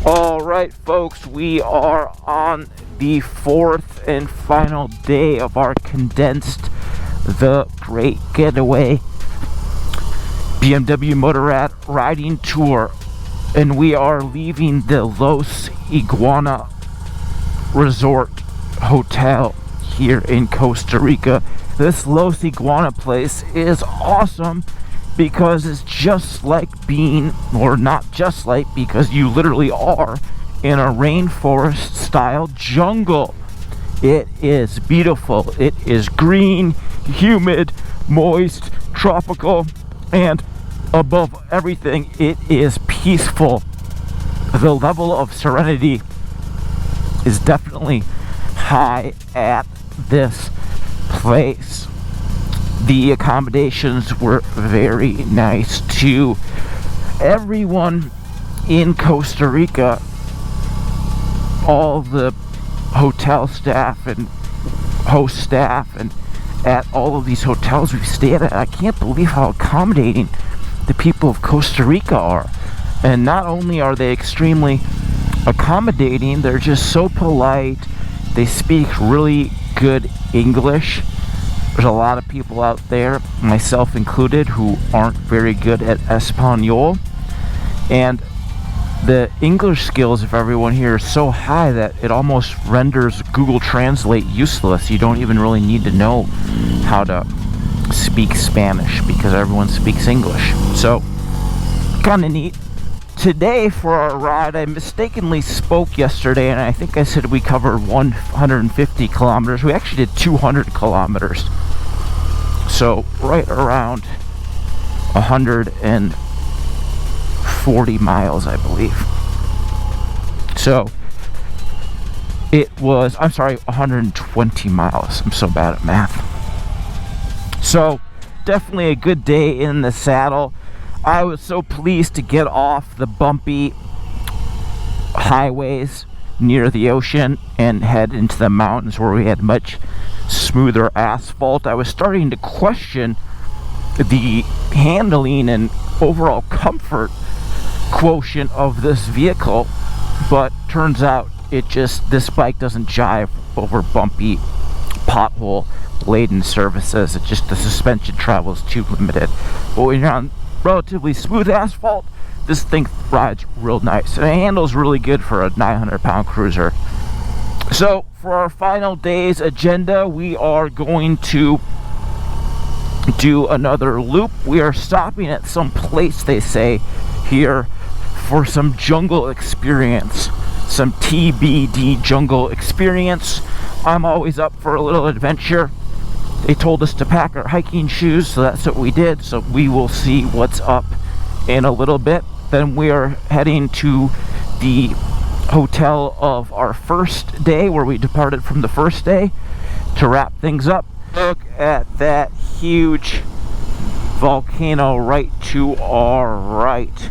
All right, folks, we are on the fourth and final day of our condensed The Great Getaway BMW Motorrad riding tour, and we are leaving the Los Iguana Resort Hotel here in Costa Rica. This Los Iguana place is awesome because it's just like being, or not just like, because you literally are in a rainforest style jungle. It is beautiful. It is green, humid, moist, tropical, and above everything, it is peaceful. The level of serenity is definitely high at this place. The accommodations were very nice too. Everyone in Costa Rica, all the hotel staff and host staff and at all of these hotels we've stayed at, I can't believe how accommodating the people of Costa Rica are. And not only are they extremely accommodating, they're just so polite. They speak really good English. There's a lot of people out there, myself included, who aren't very good at Espanol, and the English skills of everyone here are so high that it almost renders Google Translate useless. You don't even really need to know how to speak Spanish because everyone speaks English. So, kind of neat. Today for our ride, I mistakenly spoke yesterday, and I think I said we covered 150 kilometers. We actually did 200 kilometers. So right around 140 miles, I believe. So it was, I'm sorry, 120 miles. I'm so bad at math. So definitely a good day in the saddle. I was so pleased to get off the bumpy highways near the ocean and head into the mountains where we had much smoother asphalt. I was starting to question the handling and overall comfort quotient of this vehicle, but turns out this bike doesn't jive over bumpy, pothole laden surfaces. It just, the suspension travel is too limited. But when you're on relatively smooth asphalt, this thing rides real nice, and it handles really good for a 900-pound cruiser. So for our final day's agenda, we are going to do another loop. We are stopping at some place, they say here, for some jungle experience, some TBD jungle experience. I'm always up for a little adventure. They told us to pack our hiking shoes, so that's what we did. So we will see what's up in a little bit. Then we are heading to the hotel of our first day, where we departed from the first day, to wrap things up. Look at that huge volcano right to our right.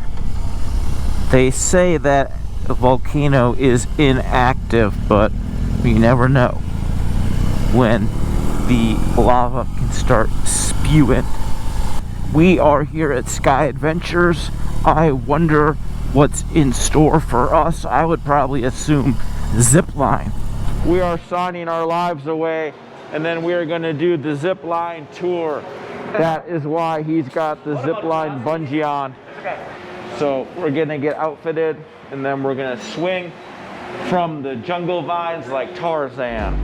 They say that the volcano is inactive, but we never know when the lava can start spewing. We are here at Sky Adventures. I wonder what's in store for us. I would probably assume Zipline. We are signing our lives away, and then we are going to do the Zipline tour. That is why he's got the Zipline bungee on. So we're going to get outfitted, and then we're going to swing from the jungle vines like Tarzan.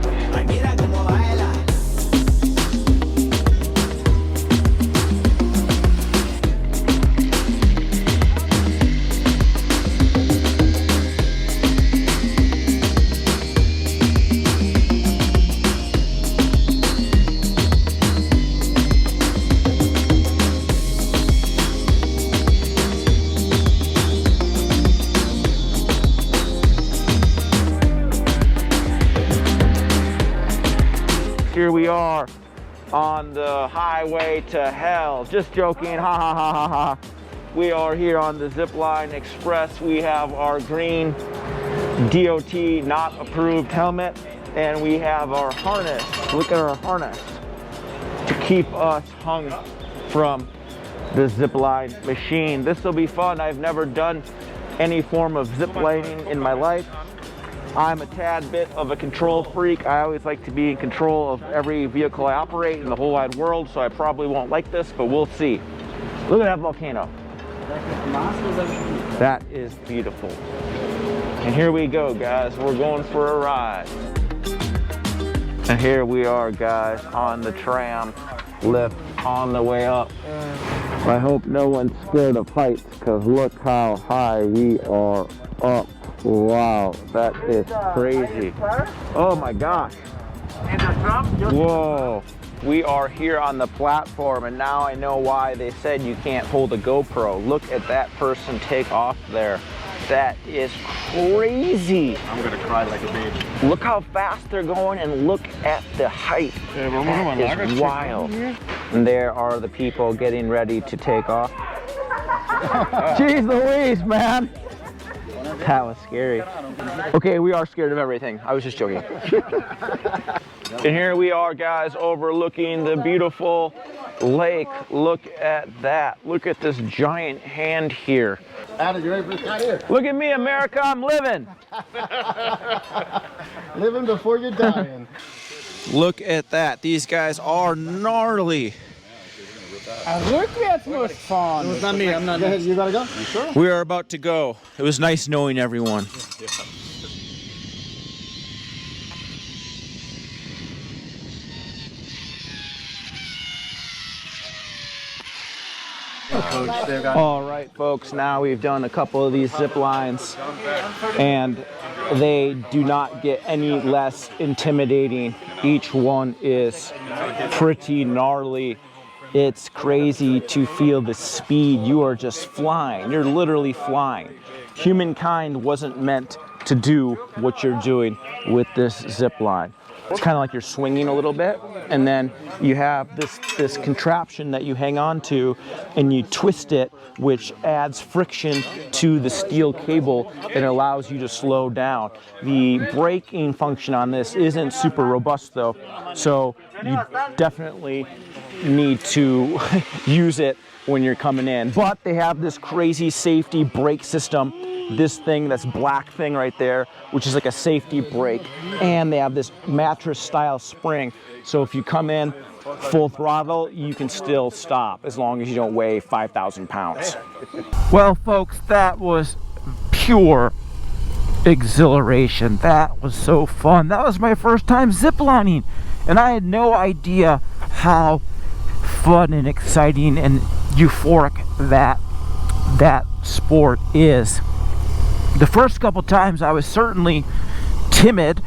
Here we are on the highway to hell. Just joking, ha ha ha ha ha. We are here on the Zipline Express. We have our green DOT not approved helmet, and we have our harness. Look at our harness. to keep us hung from the zipline machine. This will be fun. I've never done any form of ziplining in my life. I'm a tad bit of a control freak. I always like to be in control of every vehicle I operate in the whole wide world, so I probably won't like this, but we'll see. Look at that volcano. That is beautiful. And here we go, guys. We're going for a ride. And here we are, guys, on the tram lift on the way up. I hope no one's scared of heights, because look how high we are up. Wow, that is crazy. Oh my gosh. Whoa. We are here on the platform, and now I know why they said you can't hold a GoPro. Look at that person take off there. That is crazy. I'm gonna cry like a baby. Look how fast they're going, and look at the height. That is wild. And there are the people getting ready to take off. Jeez Louise, man. That was scary. Okay, we are scared of everything. I was just joking. And here we are, guys, overlooking the beautiful lake. Look at that. Look at this giant hand here. Look at me, America, I'm living. Living before you're dying. Look at that. These guys are gnarly. Look at most fun. It's not me, I'm not. Go ahead, you gotta go? You sure? We are about to go. It was nice knowing everyone. All right, folks, now we've done a couple of these zip lines, and they do not get any less intimidating. Each one is pretty gnarly. It's crazy to feel the speed. You are just flying. You're literally flying. Humankind wasn't meant to do what you're doing with this zip line. It's kind of like you're swinging a little bit, and then you have this contraption that you hang on to, and you twist it, which adds friction to the steel cable and allows you to slow down. The braking function on this isn't super robust though, so you definitely need to use it when you're coming in. But they have this crazy safety brake system, this thing, that's black thing right there, which is like a safety brake, and they have this mattress style spring, so if you come in full throttle, you can still stop as long as you don't weigh 5,000 pounds. Well, folks, that was pure exhilaration. That was so fun. That was my first time ziplining, and I had no idea how fun and exciting and euphoric that sport is. The first couple times I was certainly timid,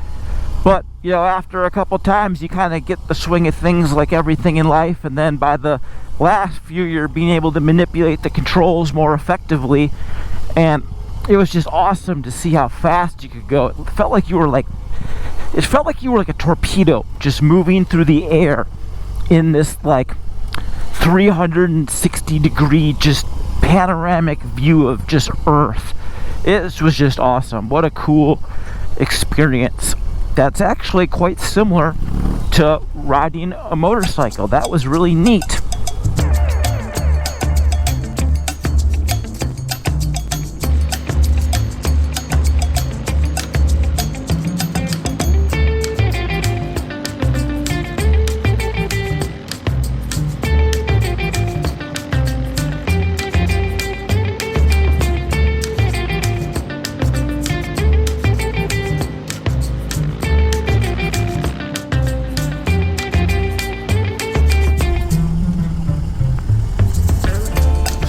but you know, after a couple times you kind of get the swing of things like everything in life, and then by the last few you're being able to manipulate the controls more effectively, and it was just awesome to see how fast you could go. It felt like you were like a torpedo just moving through the air in this like 360 degree just panoramic view of just Earth. It was just awesome. What a cool experience. That's actually quite similar to riding a motorcycle. That was really neat.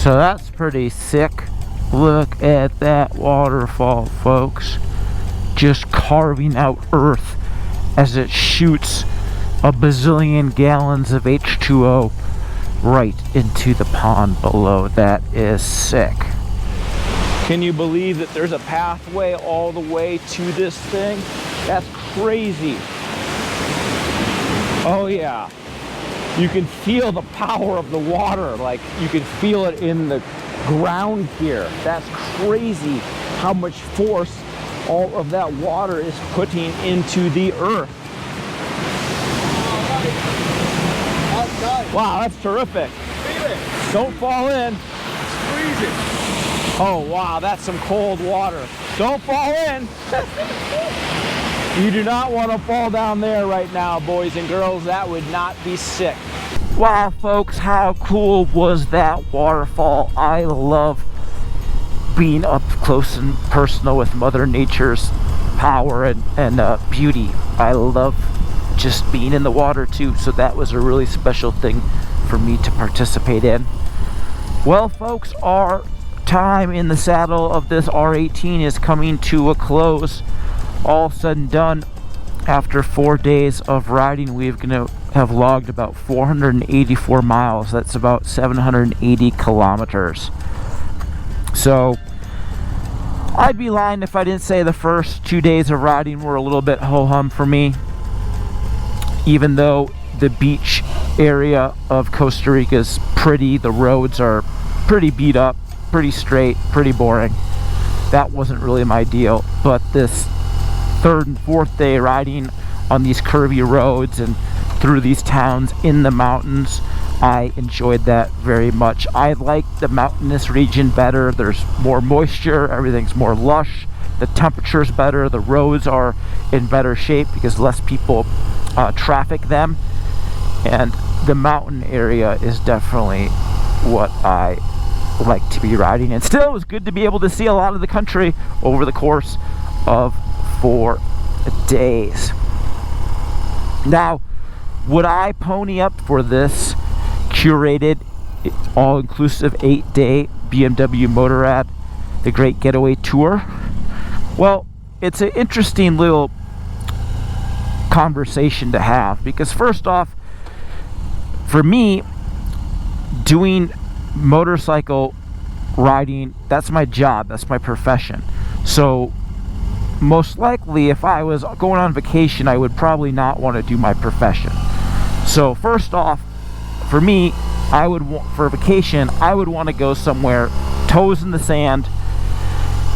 So that's pretty sick. Look at that waterfall, folks. Just carving out Earth as it shoots a bazillion gallons of H2O right into the pond below. That is sick. Can you believe that there's a pathway all the way to this thing? That's crazy. Oh yeah. You can feel the power of the water, like you can feel it in the ground here. That's crazy how much force all of that water is putting into the earth. Wow, that's terrific. Don't fall in. It's freezing. Oh, wow, that's some cold water. Don't fall in. You do not want to fall down there right now, boys and girls. That would not be sick. Wow, folks, how cool was that waterfall? I love being up close and personal with Mother Nature's power and beauty. I love just being in the water too, so that was a really special thing for me to participate in. Well, folks, our time in the saddle of this R18 is coming to a close. All said and done, after 4 days of riding, we're gonna have logged about 484 miles. That's about 780 kilometers. So I'd be lying if I didn't say the first 2 days of riding were a little bit ho-hum for me, even though the beach area of Costa Rica is pretty. The roads are pretty beat up, pretty straight, pretty boring. That wasn't really my deal, but this third and fourth day riding on these curvy roads and through these towns in the mountains, I enjoyed that very much. I like the mountainous region better. There's more moisture, everything's more lush, the temperature's better, the roads are in better shape because less people traffic them, and the mountain area is definitely what I like to be riding. And still, it was good to be able to see a lot of the country over the course of 4 days. Now, would I pony up for this curated, all-inclusive 8-day BMW Motorrad, the Great Getaway Tour? Well, it's an interesting little conversation to have, because first off, for me, doing motorcycle riding, that's my job, that's my profession. So most likely, if I was going on vacation, I would probably not want to do my profession. So first off, for me, I would for vacation, I would want to go somewhere, toes in the sand,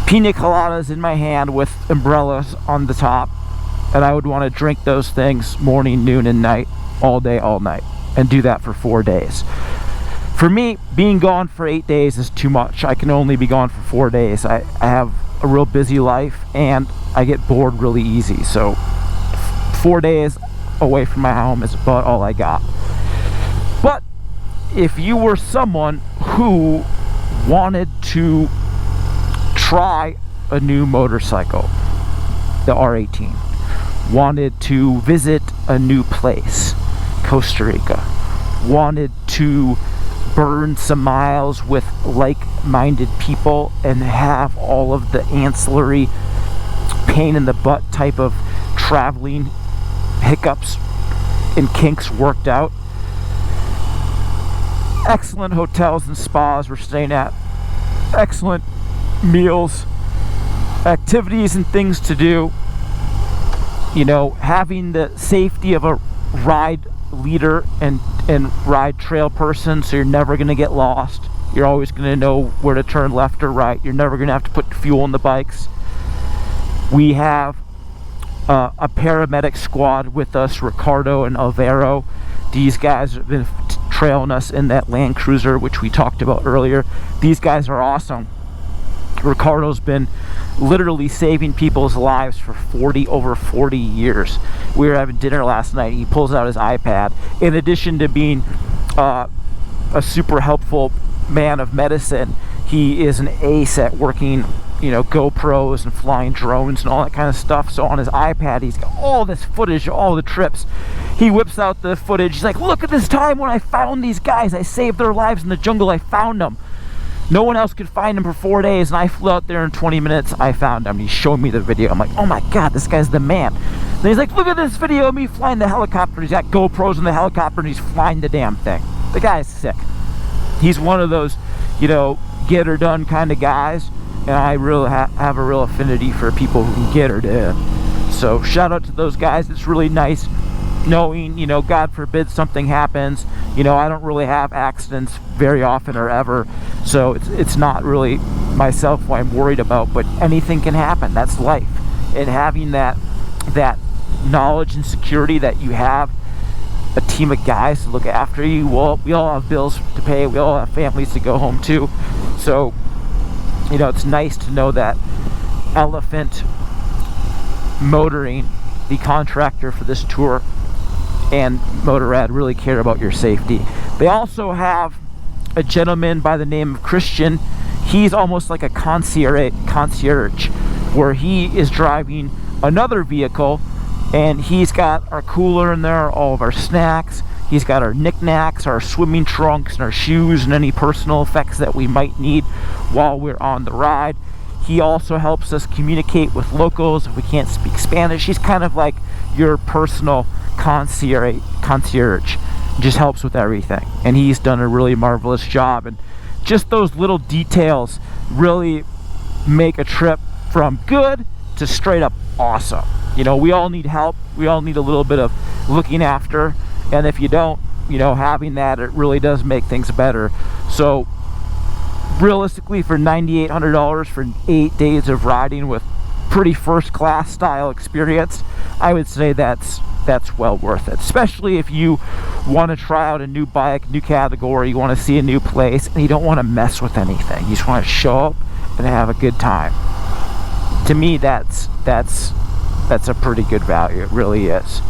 pina coladas in my hand with umbrellas on the top, and I would want to drink those things morning, noon, and night, all day, all night, and do that for 4 days. For me, being gone for 8 days is too much. I can only be gone for 4 days. I have a real busy life and I get bored really easy. So 4 days away from my home is about all I got. But if you were someone who wanted to try a new motorcycle, the R18, wanted to visit a new place, Costa Rica, wanted to burn some miles with like-minded people and have all of the ancillary pain in the butt type of traveling hiccups and kinks worked out. Excellent hotels and spas we're staying at, excellent meals, activities and things to do. You know, having the safety of a ride leader and ride trail person, so you're never going to get lost. You're always going to know where to turn left or right. You're never going to have to put fuel in the bikes. We have a paramedic squad with us, Ricardo and Alvaro. These guys have been trailing us in that Land Cruiser, which we talked about earlier. These guys are awesome. Ricardo's been literally saving people's lives for over 40 years. We were having dinner last night. He pulls out his iPad. In addition to being a super helpful man of medicine, he is an ace at working, you know, GoPros and flying drones and all that kind of stuff. So on his iPad, he's got all this footage of all the trips. He whips out the footage. He's like, look at this time when I found these guys. I saved their lives in the jungle. I found them. No one else could find him for 4 days, and I flew out there in 20 minutes. I found him. He's showing me the video. I'm like, oh my god, this guy's the man. Then he's like, look at this video of me flying the helicopter. He's got GoPros in the helicopter, and he's flying the damn thing. The guy's sick. He's one of those, you know, get her done kind of guys, and I really have a real affinity for people who can get her done. So shout out to those guys. It's really nice knowing, you know, God forbid something happens. You know, I don't really have accidents very often or ever, so it's not really myself who I'm worried about, but anything can happen. That's life. And having that knowledge and security that you have a team of guys to look after you. Well, we all have bills to pay. We all have families to go home to. So, you know, it's nice to know that Elephant Motoring, the contractor for this tour, and Motorrad really care about your safety. They also have a gentleman by the name of Christian. He's almost like a concierge, where he is driving another vehicle, and he's got our cooler in there, all of our snacks. He's got our knickknacks, our swimming trunks, and our shoes, and any personal effects that we might need while we're on the ride. He also helps us communicate with locals if we can't speak Spanish. He's kind of like your personal concierge. Just helps with everything, and he's done a really marvelous job. And just those little details really make a trip from good to straight up awesome. You know, we all need help. We all need a little bit of looking after, and if you don't, you know, having that, it really does make things better. So realistically, for $9,800 for 8 days of riding with pretty first-class style experience, I would say that's well worth it. Especially if you want to try out a new bike, new category, you want to see a new place, and you don't want to mess with anything. You just want to show up and have a good time. To me, that's a pretty good value. It really is.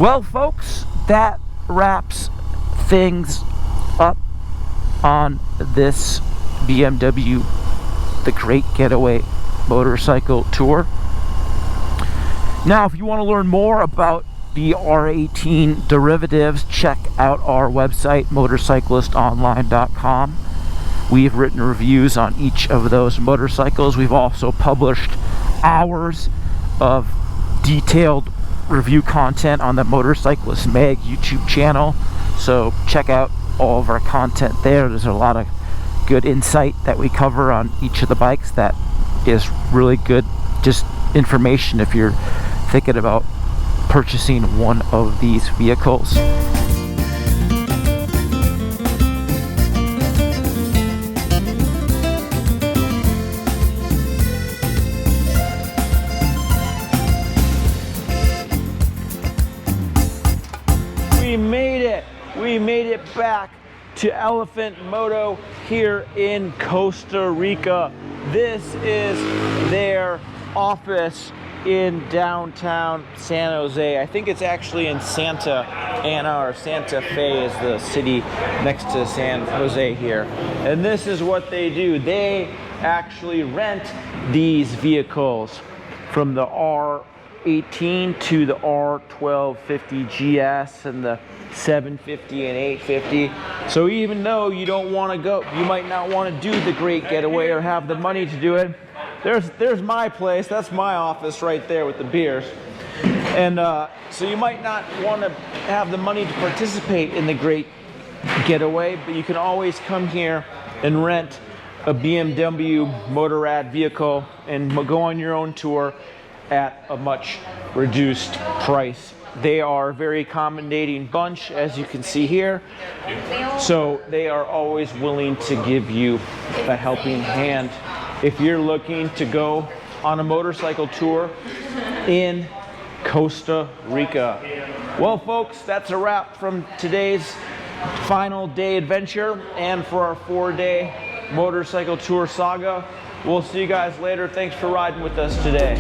Well, folks, that wraps things up on this BMW the Great Getaway motorcycle tour. Now, if you want to learn more about the R18 derivatives, check out our website, motorcyclistonline.com. We've written reviews on each of those motorcycles. We've also published hours of detailed review content on the Motorcyclist Mag YouTube channel. So check out all of our content there. There's a lot of good insight that we cover on each of the bikes that is really good, just information if you're thinking about purchasing one of these vehicles. We made it back to Elephant Moto here in Costa Rica. This is their office in downtown San Jose. I think it's actually in Santa Ana, or Santa Fe is the city next to San Jose here. And this is what they do. They actually rent these vehicles, from the R18 to the R1250 GS and the 750 and 850. So even though you don't want to go, you might not want to do the Great Getaway or have the money to do it, there's my place. That's my office right there with the beers. And so you might not want to have the money to participate in the Great Getaway, but you can always come here and rent a BMW Motorrad vehicle and go on your own tour at a much reduced price. They are a very accommodating bunch, as you can see here. So they are always willing to give you a helping hand if you're looking to go on a motorcycle tour in Costa Rica. Well, folks, that's a wrap from today's final day adventure and for our 4-day motorcycle tour saga. We'll see you guys later. Thanks for riding with us today.